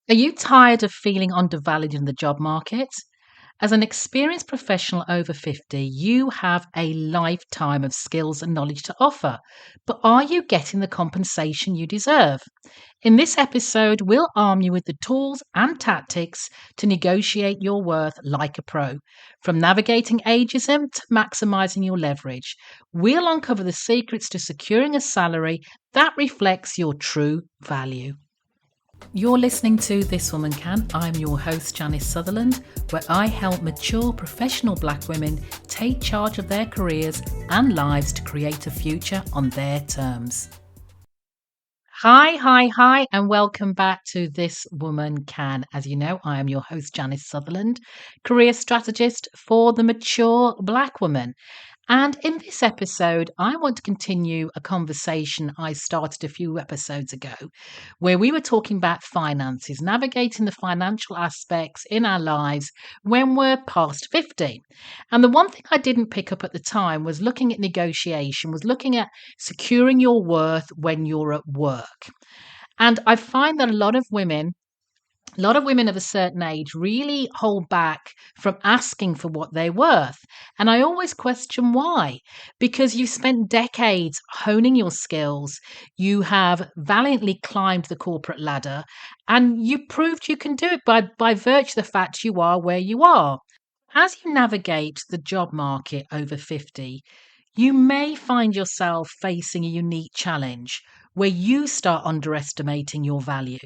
Are you tired of feeling undervalued in the job market? As an experienced professional over 50, you have a lifetime of skills and knowledge to offer. But are you getting the compensation you deserve? In this episode, we'll arm you with the tools and tactics to negotiate your worth like a pro. From navigating ageism to maximizing your leverage, we'll uncover the secrets to securing a salary that reflects your true value. You're listening to This Woman Can. I'm your host, Janice Sutherland, where I help mature professional Black women take charge of their careers and lives to create a future on their terms. Hi, and welcome back to This Woman Can. As you know, I am your host, Janice Sutherland, career strategist for the mature Black woman. And in this episode, I want to continue a conversation I started a few episodes ago, where we were talking about finances, navigating the financial aspects in our lives when we're past 50. And the one thing I didn't pick up at the time was looking at negotiation, was looking at securing your worth when you're at work. And I find that a lot of women of a certain age really hold back from asking for what they're worth. And I always question why. Because you've spent decades honing your skills, you have valiantly climbed the corporate ladder, and you proved you can do it by virtue of the fact you are where you are. As you navigate the job market over 50, you may find yourself facing a unique challenge where you start underestimating your value.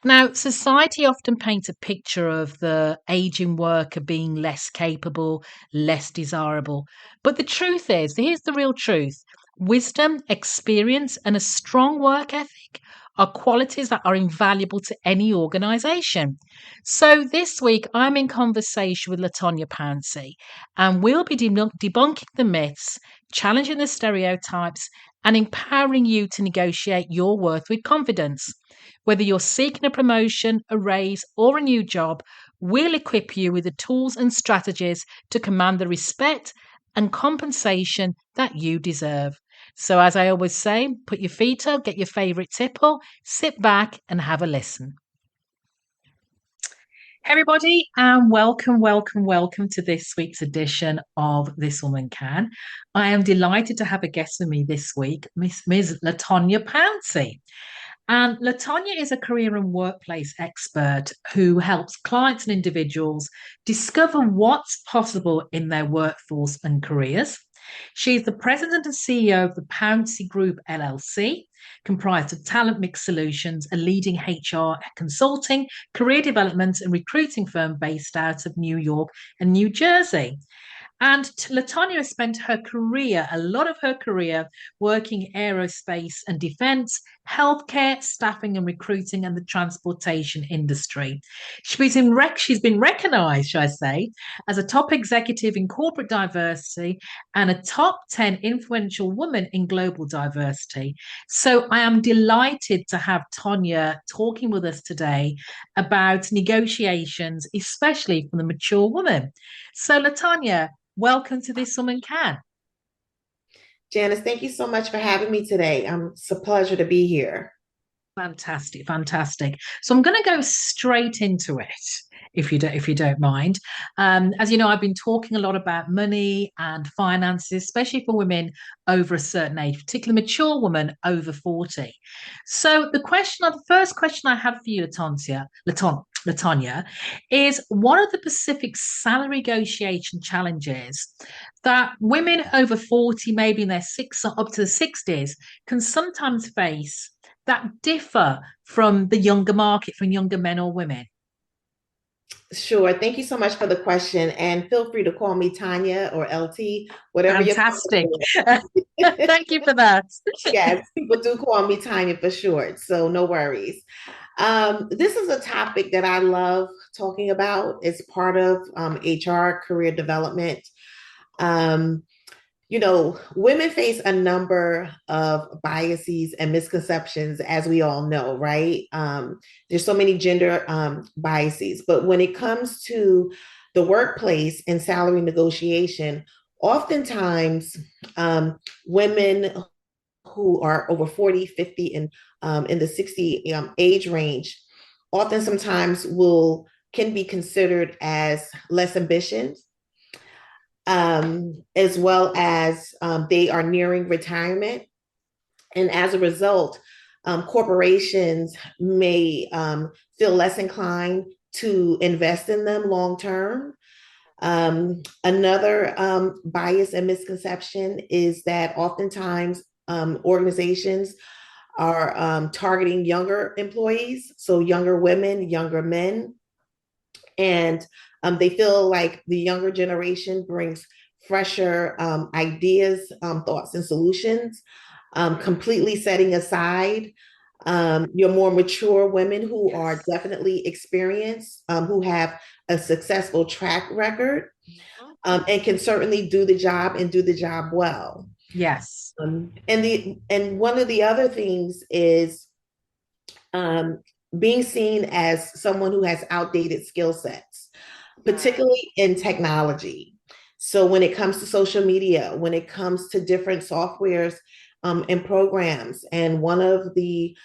Now, society often paints a picture of the aging worker being less capable, less desirable. But the truth is, here's the real truth: wisdom, experience, and a strong work ethic are qualities that are invaluable to any organization. So this week, I'm in conversation with LaTonia Pouncey, and we'll be debunking the myths, challenging the stereotypes, and empowering you to negotiate your worth with confidence. Whether you're seeking a promotion, a raise, or a new job, we'll equip you with the tools and strategies to command the respect and compensation that you deserve. So, as I always say, put your feet up, get your favorite tipple, sit back, and have a listen. Hey everybody, and welcome to this week's edition of This Woman Can. I am delighted to have a guest with me this week, Ms. LaTonia Pouncey. And LaTonia is a career and workplace expert who helps clients and individuals discover what's possible in their workforce and careers. She's the president and CEO of the Pouncey Group LLC, comprised of TalentMixx Solutions, a leading HR consulting, career development, and recruiting firm based out of New York and New Jersey. And LaTonia has spent a lot of her career, working in aerospace and defense, healthcare, staffing and recruiting, and the transportation industry. She's been recognized, shall I say, as a top executive in corporate diversity and a top 10 influential woman in global diversity. So I am delighted to have Tonya talking with us today about negotiations, especially for the mature woman. So LaTonia, welcome to This Woman Can. Janice, thank you so much for having me today. It's a pleasure to be here. Fantastic. So I'm going to go straight into it, if you don't mind. As you know, I've been talking a lot about money and finances, especially for women over a certain age, particularly mature women over 40. So the first question I have for you, LaTonya, is what are the specific salary negotiation challenges that women over 40, maybe in their up to the 60s, can sometimes face that differ from the younger market, from younger men or women? Sure. Thank you so much for the question. And feel free to call me Tanya or LT, whatever you're Fantastic. comfortable with. Thank you for that. Yes, people do call me Tanya for short, so no worries. This is a topic that I love talking about. It's part of HR career development. Um, Women face a number of biases and misconceptions, as we all know, right? There's so many gender biases, but when it comes to the workplace and salary negotiation, oftentimes women who are over 40, 50, and in the 60 age range often sometimes will can be considered as less ambitious, as well as they are nearing retirement. And as a result, corporations may feel less inclined to invest in them long term. Another bias and misconception is that oftentimes organizations are targeting younger employees, so younger women, younger men, and they feel like the younger generation brings fresher ideas, thoughts, and solutions, completely setting aside your more mature women who are Yes. definitely experienced, who have a successful track record, and can certainly do the job and do the job well. Yes. And one of the other things is um, being seen as someone who has outdated skill sets, particularly in technology. So when it comes to social media, when it comes to different softwares and programs, and one of the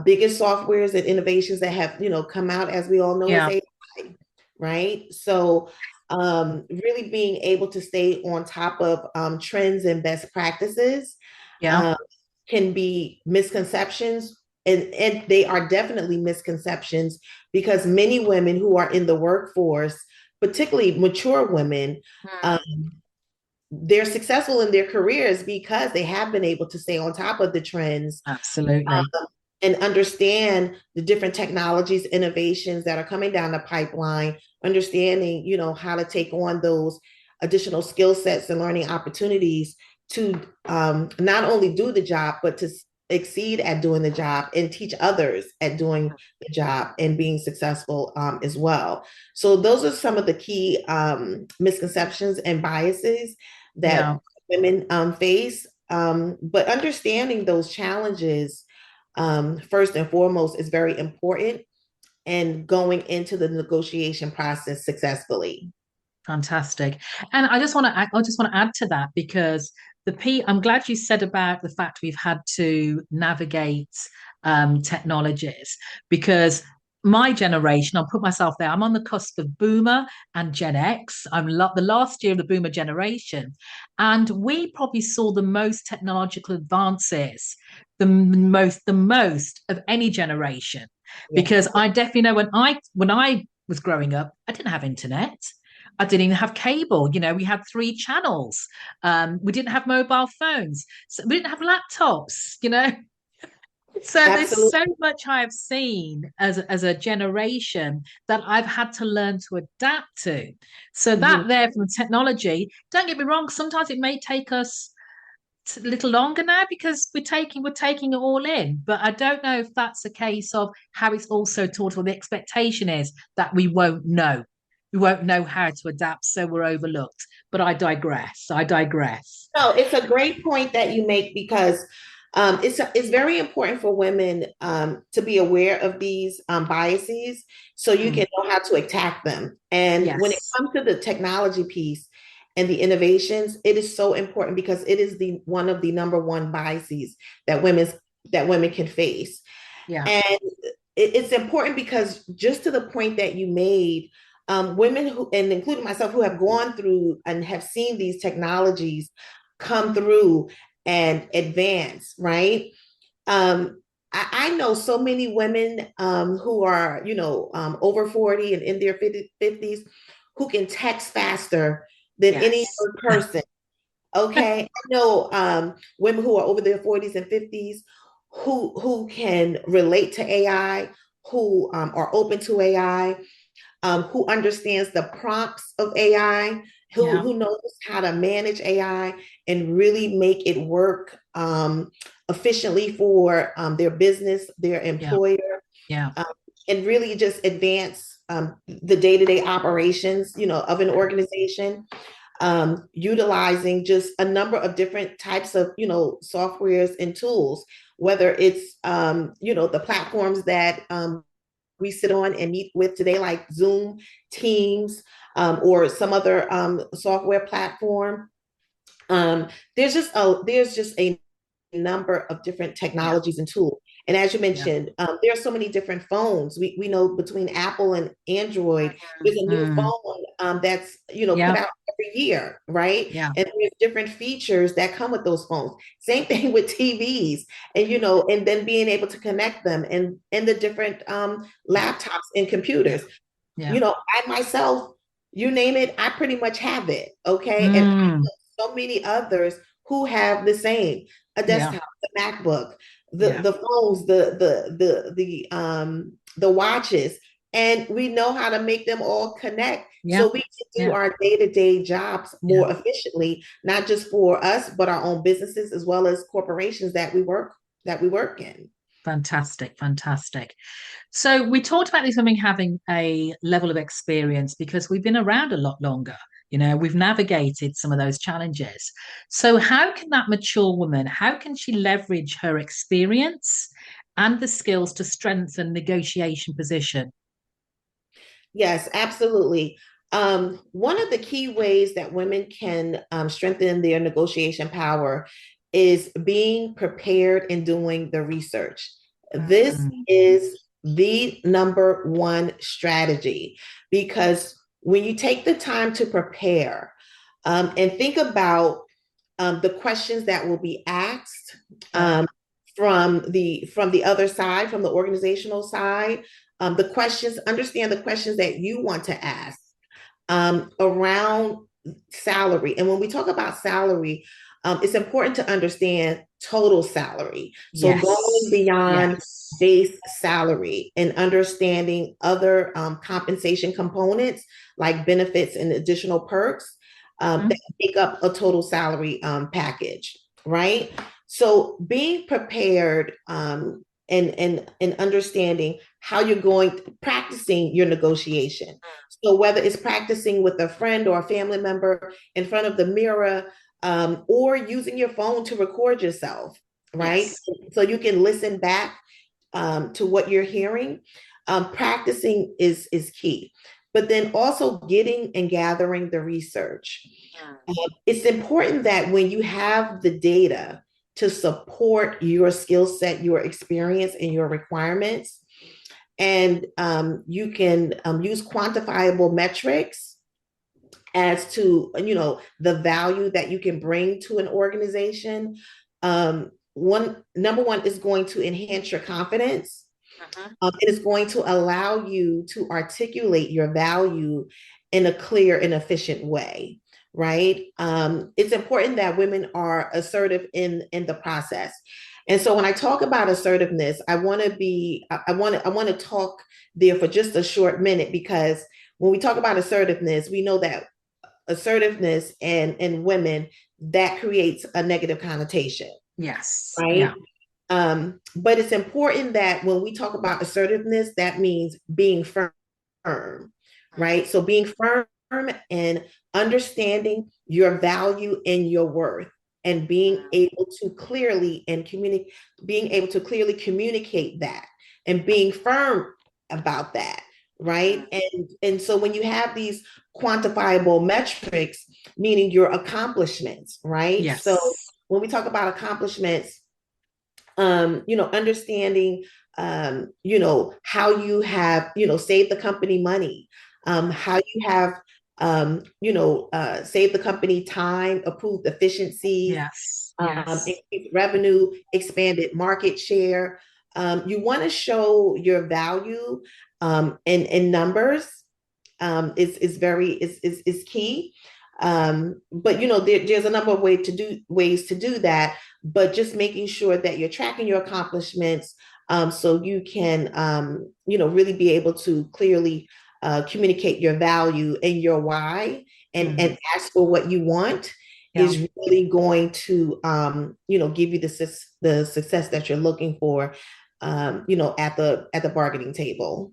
biggest softwares and innovations that have come out, as we all know, is Yeah. AI, right? So really being able to stay on top of trends and best practices Yeah. um, can be misconceptions. And they are definitely misconceptions because many women who are in the workforce, particularly mature women, um, they're successful in their careers because they have been able to stay on top of the trends, Absolutely. and understand the different technologies, innovations that are coming down the pipeline, understanding, how to take on those additional skill sets and learning opportunities to not only do the job, but to exceed at doing the job and teach others at doing the job and being successful as well. So those are some of the key misconceptions and biases that Yeah. women face. But understanding those challenges first and foremost is very important and going into the negotiation process successfully. Fantastic. And I just want to add to that because I'm glad you said about the fact we've had to navigate technologies because my generation, I'll put myself there, I'm on the cusp of boomer and Gen X. The last year of the boomer generation. And we probably saw the most technological advances, the most of any generation. Yes, Because I definitely know when I was growing up, I didn't have internet. I didn't even have cable. We had three channels. We didn't have mobile phones. So we didn't have laptops. So there's absolutely. so much I have seen as a generation that I've had to learn to adapt to. So Mhm. that there from technology, don't get me wrong, sometimes it may take us a little longer now because we're taking it all in. But I don't know if that's a case of how it's also taught or the expectation is that we won't know. We won't know how to adapt, so we're overlooked. But I digress. No, it's a great point that you make because it's very important for women to be aware of these biases so you Mm. can know how to attack them. And when it Yes. comes to the technology piece and the innovations, it is so important because it is the one of the number one biases that women can face. Yeah. And it's important because just to the point that you made, women who, and including myself, who have gone through and have seen these technologies come through and advance, right? I know so many women who are, over 40 and in their 50s who can text faster than any Yes. other person. Okay. I know women who are over their 40s and 50s who can relate to AI, who are open to AI, who understands the prompts of AI, who, Yeah. who knows how to manage AI and really make it work efficiently for their business, their Yeah. employer, Yeah. um, and really just advance the day-to-day operations, of an organization, utilizing just a number of different types of, softwares and tools, whether it's, the platforms that we sit on and meet with today, like Zoom, Teams, or some other software platform. Um, there's just a number of different Yeah. technologies and tools. And as you Yeah. mentioned, there are so many different phones. We know between Apple and Android, there's a new Mm. phone that's put Yeah. out every year, right? Yeah. And there's different features that come with those phones. Same thing with TVs, and and then being able to connect them and the different laptops and Yeah. computers. Yeah. I myself, you name it, I pretty much have it. Okay. And I Mm. know so many others who have the same, a Yeah. desktop, the MacBook, Yeah. the phones, the watches. And we know how to make them all connect Yeah. so we can do Yeah. our day-to-day jobs Yeah. more efficiently, not just for us, but our own businesses as well as corporations that we work in. Fantastic. Fantastic. So we talked about this women having a level of experience because we've been around a lot longer. We've navigated some of those challenges. So how can that mature woman, how can she leverage her experience and the skills to strengthen negotiation position? Yes, absolutely. One of the key ways that women can strengthen their negotiation power is being prepared and doing the research. This Mm. is the number one strategy because when you take the time to prepare and think about the questions that will be asked Yeah. from the other side, from the organizational side, understand the questions that you want to ask around salary. And when we talk about salary, it's important to understand total salary. So going Yes. beyond Yes. base salary and understanding other compensation components like benefits and additional perks Mhm. that make up a total salary package, right? So being prepared and understanding how you're practicing your negotiation. So whether it's practicing with a friend or a family member in front of the mirror, or using your phone to record yourself, right? Yes. So you can listen back to what you're hearing. Practicing is key, but then also getting and gathering the research. It's important that when you have the data to support your skill set, your experience, and your requirements, and you can use quantifiable metrics as to the value that you can bring to an organization. Number one is going to enhance your confidence. Mhm. It is going to allow you to articulate your value in a clear and efficient way, right? It's important that women are assertive in the process. And so when I talk about assertiveness, I want to talk there for just a short minute because when we talk about assertiveness, we know that assertiveness and women that creates a negative connotation, Yes. right? Yeah. But it's important that when we talk about assertiveness, that means being firm, right? So being firm and understanding your value and your worth and being able to clearly communicate that and being firm about that, right? And so when you have these quantifiable metrics, meaning your accomplishments, right? So Yes. when we talk about accomplishments, understanding, how you have, saved the company money, how you have, saved the company time, improved efficiencies, Yes. Yes. increased revenue, expanded market share. You want to show your value in numbers. Is key. But there's a number of ways to do that, but just making sure that you're tracking your accomplishments, so you can really be able to clearly communicate your value and your why, and Mm. ask for what you want Yeah. is really going to give you the success that you're looking for, at the bargaining table.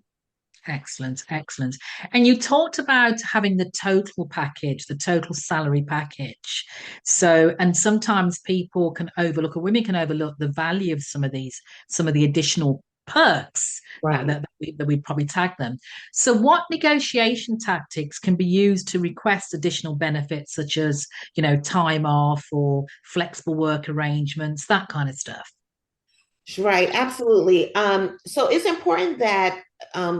Excellent, excellent. And you talked about having the total package, the total salary package. So, and sometimes people can overlook, or women can overlook the value of some of the additional perks Right. that we'd probably tag them. So, what negotiation tactics can be used to request additional benefits, such as, time off or flexible work arrangements, that kind of stuff? Right, absolutely. So it's important that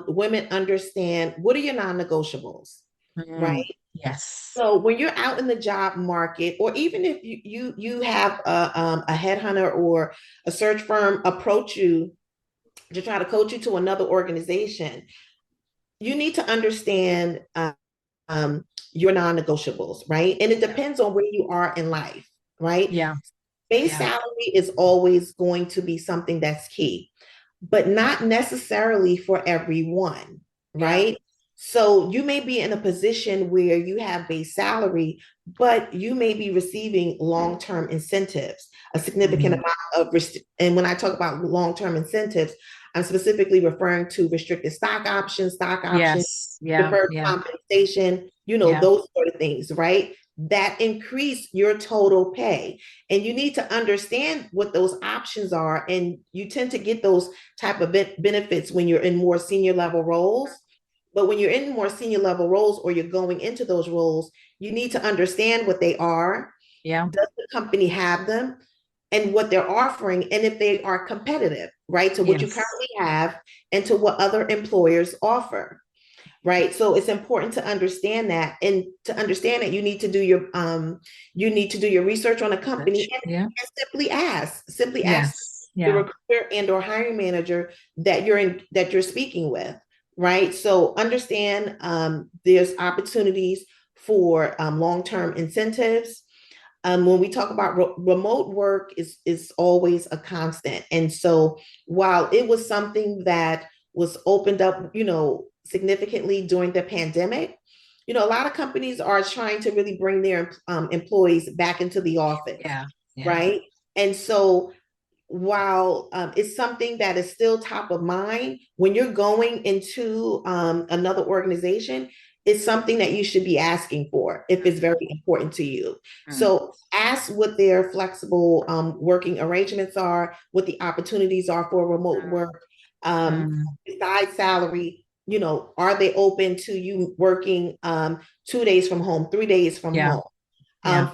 women understand what are your non-negotiables, right? Yes. So when you're out in the job market, or even if you have a headhunter or a search firm approach you to try to coach you to another organization, you need to understand um, your non-negotiables, right? And it Yeah. depends on where you are in life, right? Yeah. Base Yeah. salary is always going to be something that's key, but not necessarily for everyone, Yeah. right? So you may be in a position where you have base salary, but you may be receiving long-term incentives, a significant Mm. amount of, and when I talk about long-term incentives, I'm specifically referring to restricted stock options, Yes. Yeah. deferred Yeah. compensation, Yeah. those sort of things, right? That increase your total pay. And you need to understand what those options are. And you tend to get those type of benefits when you're in more senior level roles. But when you're in more senior level roles or you're going into those roles, you need to understand what they are. Yeah. Does the company have them? And what they're offering, and if they are competitive, right, to what you Yes. currently have and to what other employers offer, right? So it's important to understand that, and to understand that you need to do your research on a company, Yeah. and simply ask Yes. the Yeah. recruiter and or hiring manager that you're speaking with, right? So understand there's opportunities for long-term incentives. When we talk about remote work is always a constant. And so while it was something that was opened up, significantly during the pandemic, a lot of companies are trying to really bring their employees back into the office, Yeah. Yeah. right? And so while it's something that is still top of mind when you're going into another organization, it's something that you should be asking for if it's very important to you. Mm. So ask what their flexible working arrangements are, what the opportunities are for remote work, um, Mm. besides salary. Are they open to you working 2 days from home, 3 days from Yeah. home? Yeah.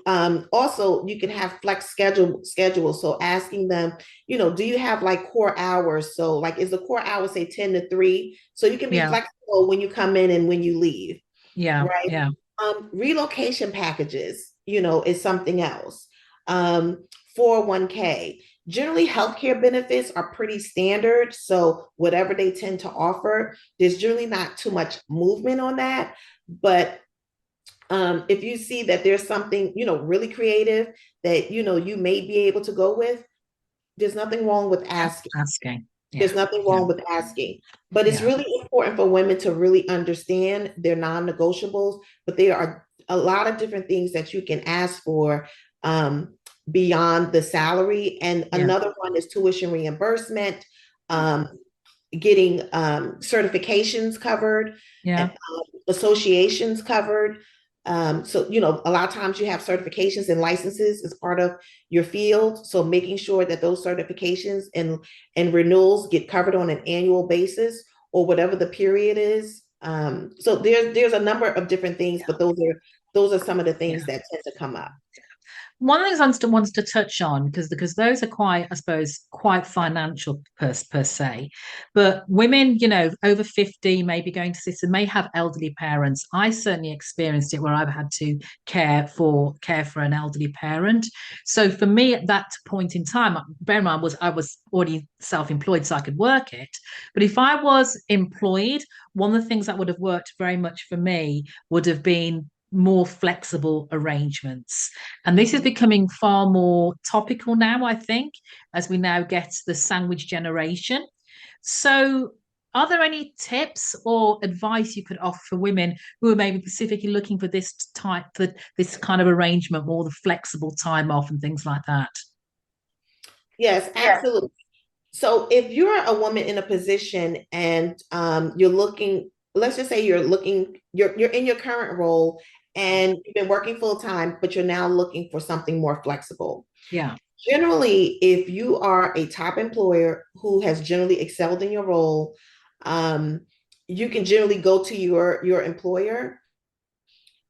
Um, also, you can have flex schedule. So asking them, do you have like core hours? So like, is the core hour say 10 to 3? So you can be Yeah. flexible when you come in and when you leave, Yeah. right? Yeah. Relocation packages, is something else. 401k. Generally, healthcare benefits are pretty standard. So whatever they tend to offer, there's generally not too much movement on that. But if you see that there's something, really creative that, you may be able to go with, there's nothing wrong with Yeah. asking. Asking. There's Yeah. nothing Yeah. wrong with asking. But it's Yeah. really important for women to really understand their non-negotiables, but there are a lot of different things that you can ask for beyond the salary. And Yeah. another one is tuition reimbursement, um, getting certifications covered, and Yeah. associations covered. So, a lot of times you have certifications and licenses as part of your field. So making sure that those certifications and renewals get covered on an annual basis or whatever the period is. So there's a number of different things, but those are some of the Yeah. things that tend to come up. One of the things I wants to touch on, because those are quite, I suppose, quite financial per se. But women, over 50, maybe going to sister, may have elderly parents. I certainly experienced it where I've had to care for an elderly parent. So for me at that point in time, bear in mind I was already self-employed, so I could work it. But if I was employed, one of the things that would have worked very much for me would have been more flexible arrangements. And this is Mhm. becoming far more topical now, I think, as we now get the sandwich generation. So, are there any tips or advice you could offer for women who are maybe specifically looking for this kind of arrangement, more the flexible time off and things like that? Yes, absolutely. So if you're a woman in a position and you're looking, let's just say you're in your current role and you've been working full time, but you're now looking for something more flexible. Yeah, Generally, if you are a top employer who has generally excelled in your role, um, you can generally go to your employer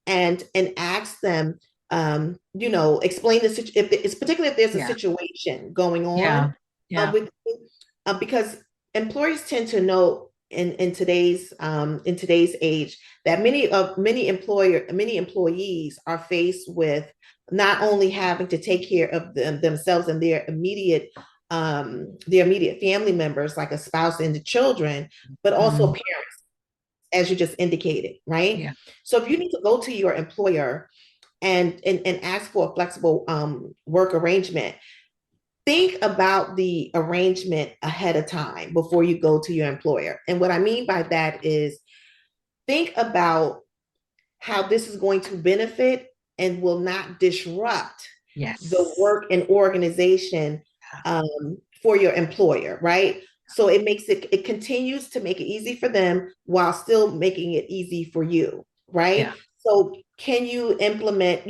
and ask them, explain if it's particularly if there's a yeah, situation going yeah, on, with because employers tend to know in today's age that many employees are faced with not only having to take care of themselves and their immediate family members like a spouse and the children, but also parents, as you just indicated, right? Yeah. So if you need to go to your employer and ask for a flexible work arrangement, think about the arrangement ahead of time before you go to your employer. And what I mean by that is think about how this is going to benefit and will not disrupt the Yes. work and organization for your employer, right? So it continues to make it easy for them while still making it easy for you, right? Yeah. So can you implement,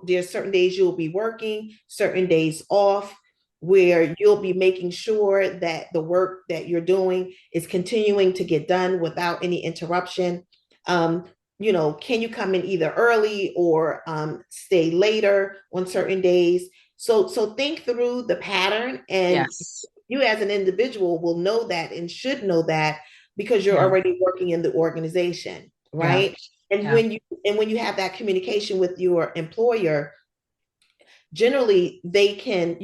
there's certain days you'll be working, certain days off, where you'll be making sure that the work that you're doing is continuing to get done without any interruption. Can you come in either early or stay later on certain days? So think through the pattern, and Yes. you as an individual will know that and should know that because you're Yeah. already working in the organization, Yeah. right? And Yeah. when you have that communication with your employer, generally they can,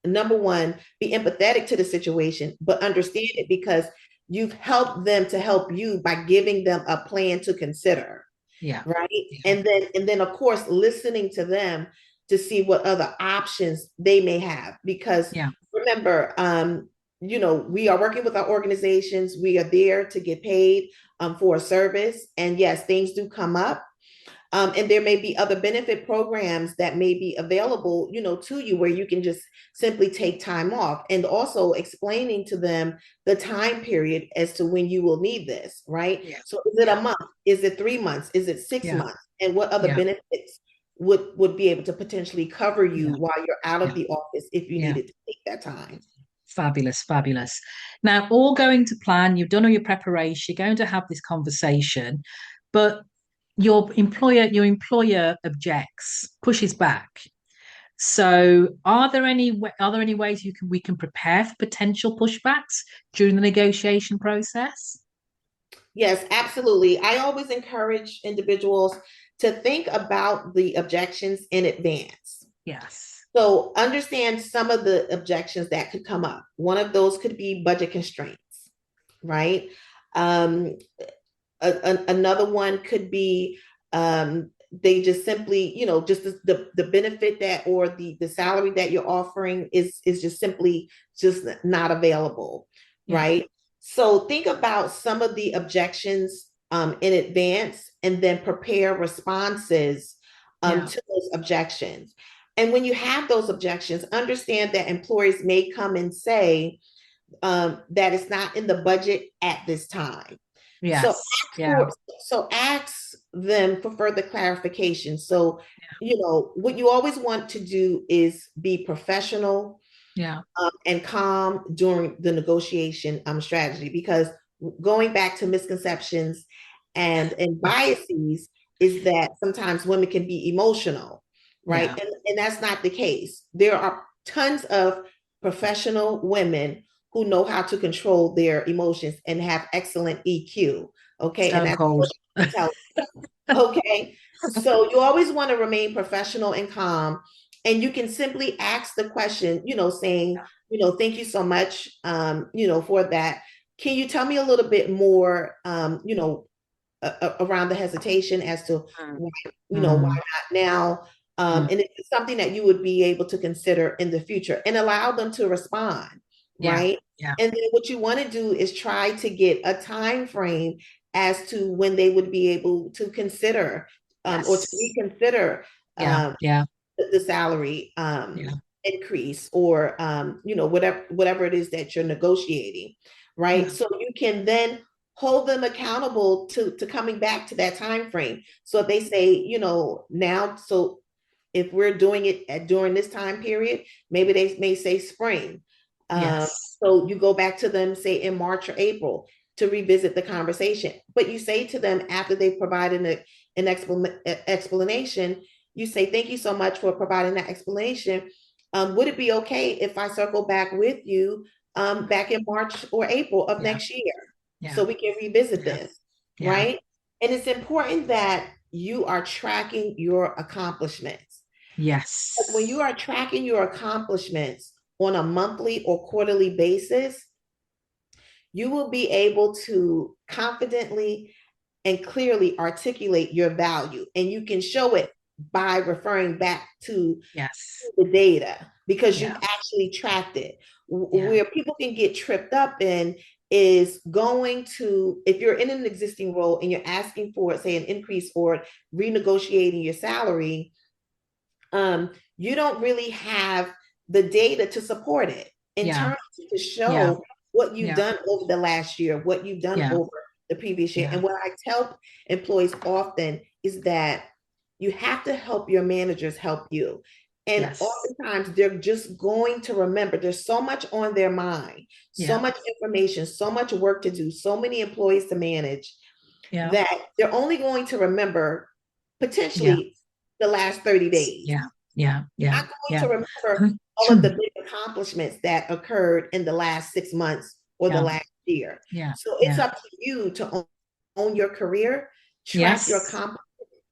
number one, be empathetic to the situation, but understand it because you've helped them to help you by giving them a plan to consider, Yeah. right? Yeah. And then of course listening to them to see what other options they may have, because Yeah. remember, we are working with our organizations, we are there to get paid for a service, and yes, things do come up. And there may be other benefit programs that may be available, to you, where you can just simply take time off, and also explaining to them the time period as to when you will need this, right? Yeah. So is it Yeah. a month? Is it 3 months? Is it six Yeah. months? And what other Yeah. benefits would be able to potentially cover you Yeah. while you're out of Yeah. the office if you Yeah. needed to take that time? Fabulous, fabulous. Now, all going to plan, you've done all your preparation, you're going to have this conversation, but your employer objects, pushes back. So, are there any ways we can prepare for potential pushbacks during the negotiation process? Yes, absolutely. I always encourage individuals to think about the objections in advance. Yes. So understand some of the objections that could come up. One of those could be budget constraints, right? Um, another one could be they just simply, just the benefit that, or the salary that you're offering is just simply just not available, Yeah. right? So think about some of the objections in advance, and then prepare responses Yeah. to those objections. And when you have those objections, understand that employers may come and say that it's not in the budget at this time. So Yes. Yeah. ask them for further clarification. So, what you always want to do is be professional Yeah. and calm during the negotiation strategy, because going back to misconceptions and biases is that sometimes women can be emotional, right? Yeah. And that's not the case. There are tons of professional women who know how to control their emotions and have excellent EQ. Okay. And Stone that's cold. intelligence. Okay. So you always want to remain professional and calm. And you can simply ask the question, saying, thank you so much, for that. Can you tell me a little bit more, around the hesitation as to why, why Mm, not now? mm. And it's something that you would be able to consider in the future, and allow them to respond, Yeah. right? Yeah. And then what you want to do is try to get a time frame as to when they would be able to consider or to Yes. reconsider Yeah. um, Yeah. the salary Yeah. increase, or whatever it is that you're negotiating, right? Yeah. So you can then hold them accountable to coming back to that time frame. So if they say, now, so if we're doing it during this time period, maybe they may say spring. Um, Yes. so you go back to them, say in March or April, to revisit the conversation. But you say to them after they've provided an explanation, you say, thank you so much for providing that explanation. would it be okay if I circle back with you back in March or April of Yeah. next year so Yeah. we can revisit Yeah. this, Yeah. right? And it's important that you are tracking your accomplishments. When you Yes. are tracking your accomplishments on a monthly or quarterly basis, you will be able to confidently and clearly articulate your value. And you can show it by referring back to Yes. the data because Yeah. you've actually tracked it. Yeah. Where people can get tripped up in is going to, if you're in an existing role and you're asking for, say, an increase or renegotiating your salary, you don't really have the data to support it in Yeah. terms to Yeah. show what you've Yeah. done over the last year, what you've done Yeah. over the previous year. Yeah. And what I tell employees often is that you have to help your managers help you. And Yes. oftentimes they're just going to remember there's so much on their mind, so Yeah. much information, so much work to do, so many employees to manage Yeah. that they're only going to remember Yeah. potentially the last 30 days. Yeah. Yeah. Yeah. Not going Yeah. to remember all of the big accomplishments that occurred in the last 6 months or the Yeah. last year. Yeah. So it's Yeah. up to you to own your career, track your Yes. accomplishments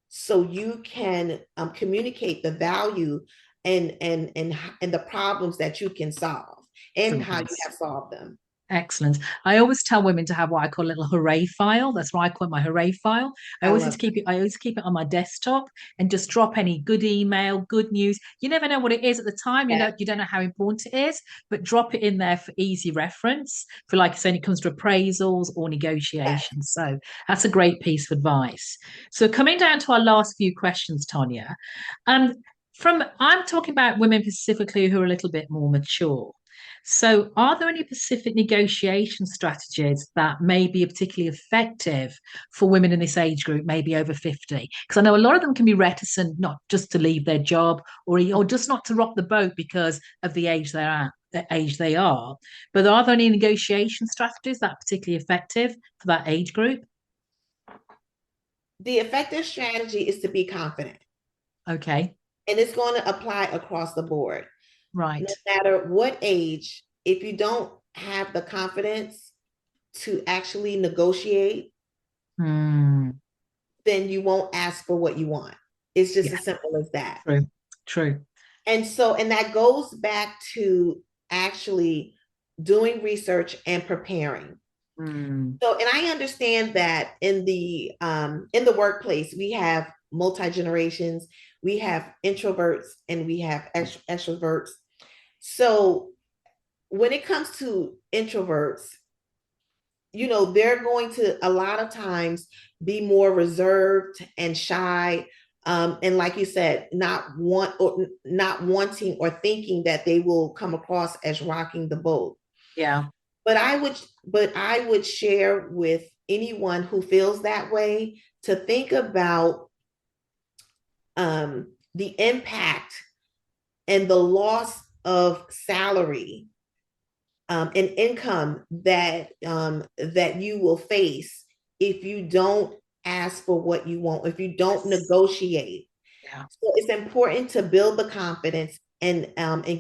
so you can communicate the value and the problems that you can solve and how you Brilliant. have solved them. Excellent. I always tell women to have what I call a little hooray file. That's what I call my hooray file. I I always need love to keep it, I always keep it on my desktop and just drop any good email, good news. You never know what it is at the time. that. You don't know how important it is, but drop it in there for easy reference for like I say, when it comes to appraisals or Yes. negotiations. So that's a great piece of advice. So coming down to our last few questions, Tonya. Um, I'm talking about women specifically who are a little bit more mature. So, are there any specific negotiation strategies that may be particularly effective for women in this age group, maybe over 50? Because I know a lot of them can be reticent not just to leave their job or just not to rock the boat because of the age they're at, the age they are. But are there any negotiation strategies that are particularly effective for that age group? The effective strategy is to be confident, Okay, and it's going to apply across the board. No right. matter what age, if you don't have the confidence to actually negotiate, Hmm. then you won't ask for what you want. It's just Yeah, as simple as that. true, true. And that goes back to actually doing research and preparing. Hmm. So, and I understand that in the workplace, we have multi-generations, we have introverts and we have extroverts. So when it comes to introverts, they're going to a lot of times be more reserved and shy. And like you said, not wanting or thinking that they will come across as rocking the boat. Yeah, But I would share with anyone who feels that way to think about the impact and the loss of salary and income that you will face if you don't ask for what you want, if you don't yes, negotiate. yeah, So it's important to build the confidence and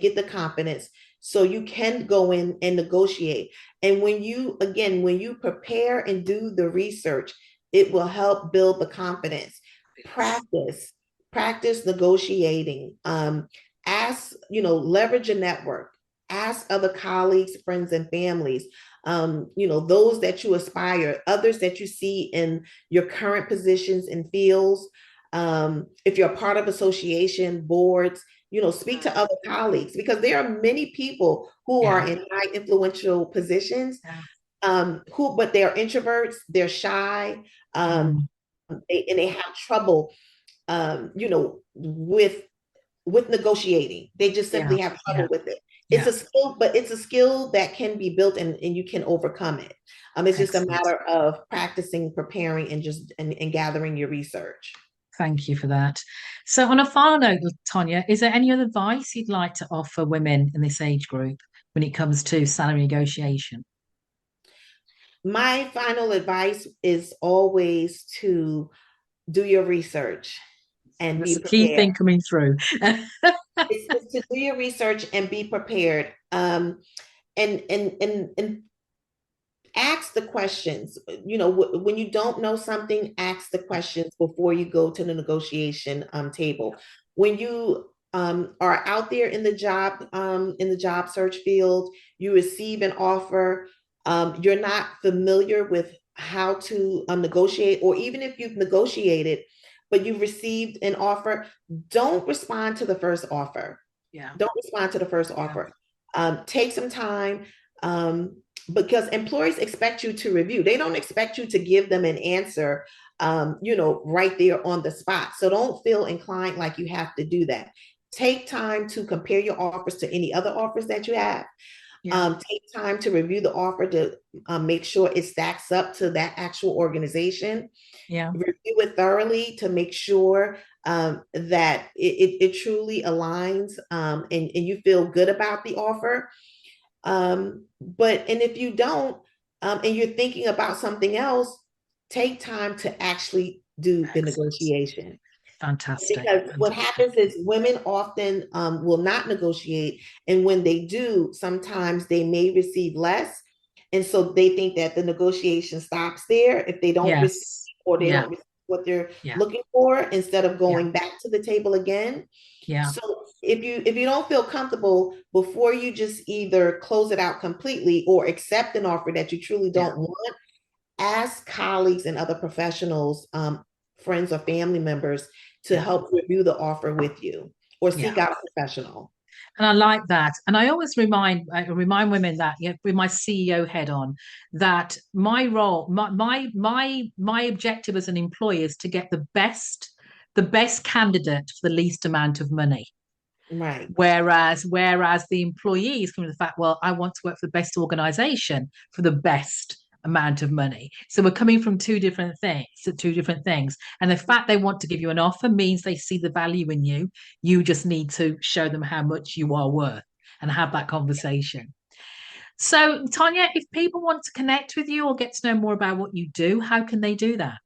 get the confidence so you can go in and negotiate. And when you prepare and do the research, it will help build the confidence. yes, Practice negotiating. Leverage a network. Ask other colleagues, friends, and families. Those that you aspire, others that you see in your current positions and fields. If you're a part of association boards, speak to other colleagues because there are many people who are yeah, in high influential positions, yeah. but they're introverts, they're shy, um, Mm, they have trouble, with negotiating. They just yeah, simply have yeah, trouble with it. It's yeah. a skill, but it's a skill that can be built and you can overcome it. It's just a Excellent. matter of practicing, preparing, and gathering your research. Thank you for that. So, on a final note, Tonya, is there any other advice you'd like to offer women in this age group when it comes to salary negotiation? My final advice is always to do your research and That's be the key prepared. thing coming through. It's to do your research and be prepared. And ask the questions. When you don't know something, ask the questions before you go to the negotiation table. When you are out there in the job search field, you receive an offer. You're not familiar with how to negotiate, or even if you've negotiated, but you've received an offer, don't respond to the first offer. Yeah. Don't respond to the first offer. Take some time. Because employers expect you to review. They don't expect you to give them an answer, right there on the spot. So don't feel inclined like you have to do that. Take time to compare your offers to any other offers that you have. Take time to review the offer to make sure it stacks up to that actual organization. Review it thoroughly to make sure that it truly aligns, and you feel good about the offer. And if you don't, and you're thinking about something else, take time to actually do the negotiation. Fantastic. Because what happens is women often will not negotiate. And when they do, sometimes they may receive less. And so they think that the negotiation stops there if they don't receive, or they don't receive what they're looking for, instead of going back to the table again. So if you don't feel comfortable, before you just either close it out completely or accept an offer that you truly don't want, ask colleagues and other professionals, friends or family members, to help review the offer with you, or seek out a professional. And I like that. And I always remind women that, with my CEO head on, that my role, my objective as an employee is to get the best candidate for the least amount of money. Right. Whereas the employees come to the fact, well, I want to work for the best organization for the best amount of money. So we're coming from two different things. And the fact they want to give you an offer means they see the value in you. You just need to show them how much you are worth and have that conversation. So, Tanya, if people want to connect with you or get to know more about what you do, how can they do that?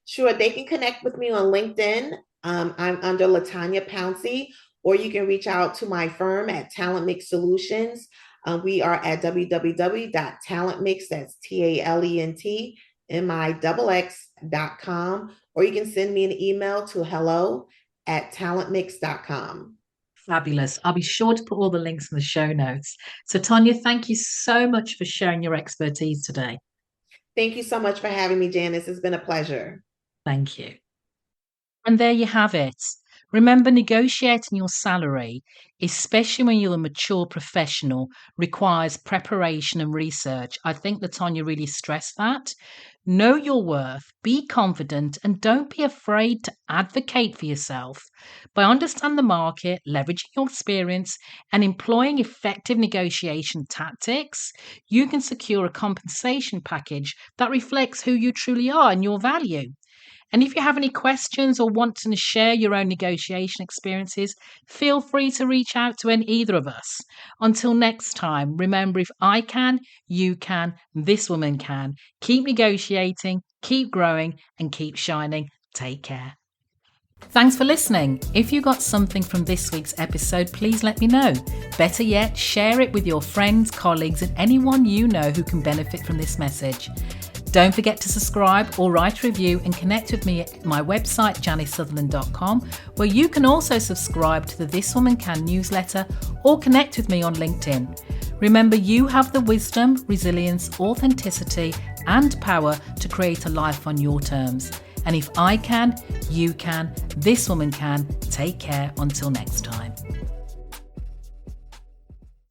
Sure, they can connect with me on LinkedIn. I'm under LaTonia Pouncey, or you can reach out to my firm at TalentMixx Solutions. We are at www.talentmixx, that's TalentMixx.com, or you can send me an email to hello@talentmixx.com. Fabulous. I'll be sure to put all the links in the show notes. So, Tanya, thank you so much for sharing your expertise today. Thank you so much for having me, Janice. It's been a pleasure. Thank you. And there you have it. Remember, negotiating your salary, especially when you're a mature professional, requires preparation and research. I think LaTonia really stressed that. Know your worth, be confident, and don't be afraid to advocate for yourself. By understanding the market, leveraging your experience, and employing effective negotiation tactics, you can secure a compensation package that reflects who you truly are and your value. And if you have any questions or want to share your own negotiation experiences, feel free to reach out to either of us. Until next time, remember, if I can, you can, this woman can. Keep negotiating, keep growing, and keep shining. Take care. Thanks for listening. If you got something from this week's episode, please let me know. Better yet, share it with your friends, colleagues, and anyone you know who can benefit from this message. Don't forget to subscribe or write a review, and connect with me at my website, janicesutherland.com, where you can also subscribe to the This Woman Can newsletter or connect with me on LinkedIn. Remember, you have the wisdom, resilience, authenticity, and power to create a life on your terms. And if I can, you can, this woman can. Take care until next time.